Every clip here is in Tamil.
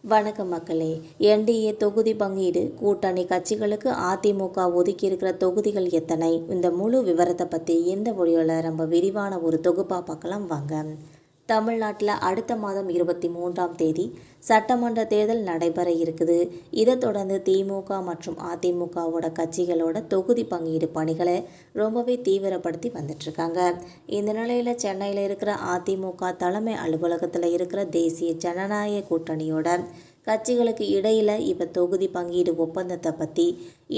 வணக்கம் மக்களே. என்டிஏ தொகுதி பங்கீடு கூட்டணி கட்சிகளுக்கு அதிமுக ஒதுக்கி இருக்கிற தொகுதிகள் எத்தனை? இந்த முழு விவரத்தை பற்றி இந்த வீடியோவில் நம்ம விரிவான ஒரு தொகுப்பாக பார்க்கலாம் வாங்க. தமிழ்நாட்டில் அடுத்த மாதம் 23ஆம் தேதி சட்டமன்ற தேர்தல் நடைபெற இருக்குது. இதை தொடர்ந்து திமுக மற்றும் அதிமுகவோட கட்சிகளோட தொகுதி பங்கீடு பணிகளை ரொம்பவே தீவிரப்படுத்தி வந்துட்டுருக்காங்க. இந்த நிலையில் சென்னையில் இருக்கிற அதிமுக தலைமை அலுவலகத்தில் இருக்கிற தேசிய ஜனநாயக கூட்டணியோட கட்சிகளுக்கு இடையில் இப்போ தொகுதி பங்கீடு ஒப்பந்தத்தை பற்றி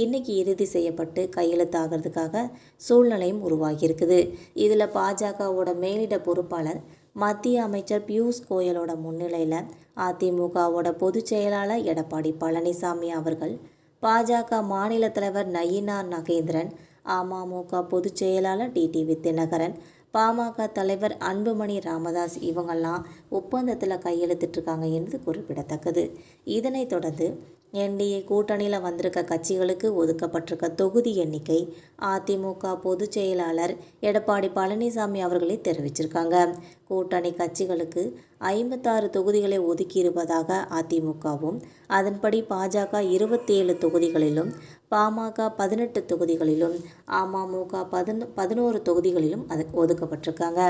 இன்றைக்கி இறுதி செய்யப்பட்டு கையெழுத்தாகிறதுக்காக சூழ்நிலையும் உருவாகியிருக்குது. இதில் பாஜகவோட மேலிட பொறுப்பாளர் மத்திய அமைச்சர் பியூஷ் கோயலோட முன்னிலையில் அதிமுகவோட பொதுச் செயலாளர் எடப்பாடி பழனிசாமி அவர்கள், பாஜக மாநில தலைவர் நயினார் நாகேந்திரன், அமமுக பொதுச் செயலாளர் டிடிவி தினகரன், பாமக தலைவர் அன்புமணி ராமதாஸ் இவங்கெல்லாம் ஒப்பந்தத்தில் கையெழுத்திட்டிருக்காங்க என்பது குறிப்பிடத்தக்கது. இதனைத் தொடர்ந்து என்டிஏ கூட்டணியில் வந்திருக்க கட்சிகளுக்கு ஒதுக்கப்பட்டிருக்க தொகுதி எண்ணிக்கை அதிமுக பொதுச் செயலாளர் எடப்பாடி பழனிசாமி அவர்களே தெரிவிச்சிருக்காங்க. கூட்டணி கட்சிகளுக்கு 56 தொகுதிகளை ஒதுக்கியிருப்பதாக அதிமுகவும், அதன்படி பாஜக 27 தொகுதிகளிலும், பாமக 18 தொகுதிகளிலும், அமமுக 11 தொகுதிகளிலும் ஒதுக்கப்பட்டிருக்காங்க.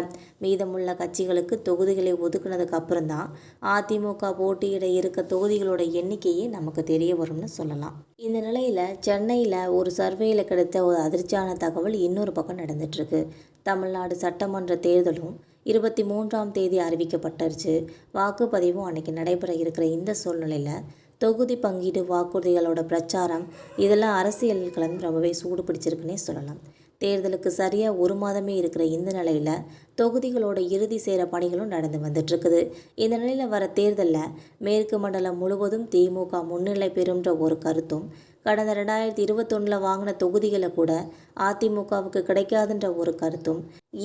மீதமுள்ள கட்சிகளுக்கு தொகுதிகளை ஒதுக்குனதுக்கு அப்புறம் தான் அதிமுக போட்டியிட இருக்க தொகுதிகளோட எண்ணிக்கையே நமக்கு தெரிய வரும்னு சொல்லலாம். இந்த நிலையில் சென்னையில் ஒரு சர்வேயில் கிடைத்த ஒரு அதிர்ச்சியான தகவல் இன்னொரு பக்கம் நடந்துட்டுருக்கு. தமிழ்நாடு சட்டமன்ற தேர்தலும் 23ஆம் தேதி அறிவிக்கப்பட்டுருச்சு. வாக்குப்பதிவும் அன்றைக்கி நடைபெற இருக்கிற இந்த சூழ்நிலையில் தொகுதி பங்கீடு வாக்குறுதிகளோட பிரச்சாரம் இதெல்லாம் அரசியல் களம் ரொம்பவே சூடு பிடிச்சிருக்குன்னே சொல்லலாம். தேர்தலுக்கு சரியாக ஒரு மாதமே இருக்கிற இந்த நிலையில் தொகுதிகளோட இறுதி சேர பணிகளும் நடந்து வந்துட்டுருக்குது. இந்த நிலையில் வர தேர்தலில் மேற்கு மண்டலம் முழுவதும் திமுக முன்னிலை பெறும்ன்ற ஒரு கருத்தும், கடந்த 2021 வாங்கின தொகுதிகளை கூட அதிமுகவுக்கு கிடைக்காதுன்ற ஒரு கருத்தும்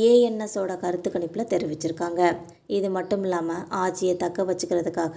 ஏஎன்எஸோட கருத்து கணிப்பில் தெரிவிச்சிருக்காங்க. இது மட்டும் இல்லாமல் ஆட்சியை தக்க வச்சுக்கிறதுக்காக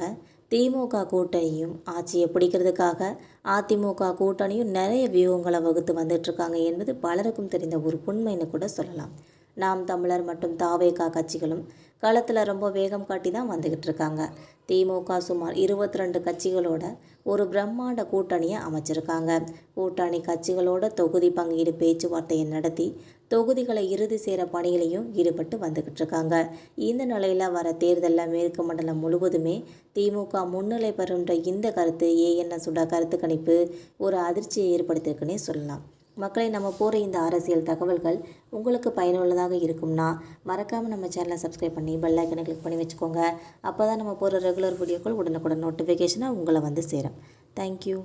திமுக கூட்டணியும், ஆட்சியை பிடிக்கிறதுக்காக அதிமுக கூட்டணியும் நிறைய வியூகங்களை வகுத்து வந்துட்டுருக்காங்க என்பது பலருக்கும் தெரிந்த ஒரு உண்மைன்னு கூட சொல்லலாம். நாம் தமிழர் மற்றும் தாவேகா கட்சிகளும் களத்தில் ரொம்ப வேகம் காட்டி தான் வந்துக்கிட்டு இருக்காங்க. திமுக சுமார் 22 கட்சிகளோட ஒரு பிரம்மாண்ட கூட்டணியை அமைச்சிருக்காங்க. கூட்டணி கட்சிகளோட தொகுதி பங்கீடு பேச்சுவார்த்தையை நடத்தி தொகுதிகளை இறுதி சேர பணிகளையும் ஈடுபட்டு வந்துக்கிட்டு இருக்காங்க. இந்த நிலையில் வர தேர்தலில் மேற்கு மண்டலம் முழுவதுமே திமுக முன்னிலை பெறுன்ற இந்த கருத்து ஏஎன்எஸோட கருத்து கணிப்பு ஒரு அதிர்ச்சியை ஏற்படுத்தியிருக்குன்னே சொல்லலாம். மக்களை, நம்ம போகிற இந்த அரசியல் தகவல்கள் உங்களுக்கு பயனுள்ளதாக இருக்கும்னா மறக்காமல் நம்ம சேனலை சப்ஸ்கிரைப் பண்ணி பெல் ஐக்கனை கிளிக் பண்ணி வச்சுக்கோங்க. அப்போ தான் நம்ம போகிற ரெகுலர் வீடியோக்கள் உடனுக்குடன் நோட்டிஃபிகேஷனாக உங்களை வந்து சேரும். தேங்க்யூ.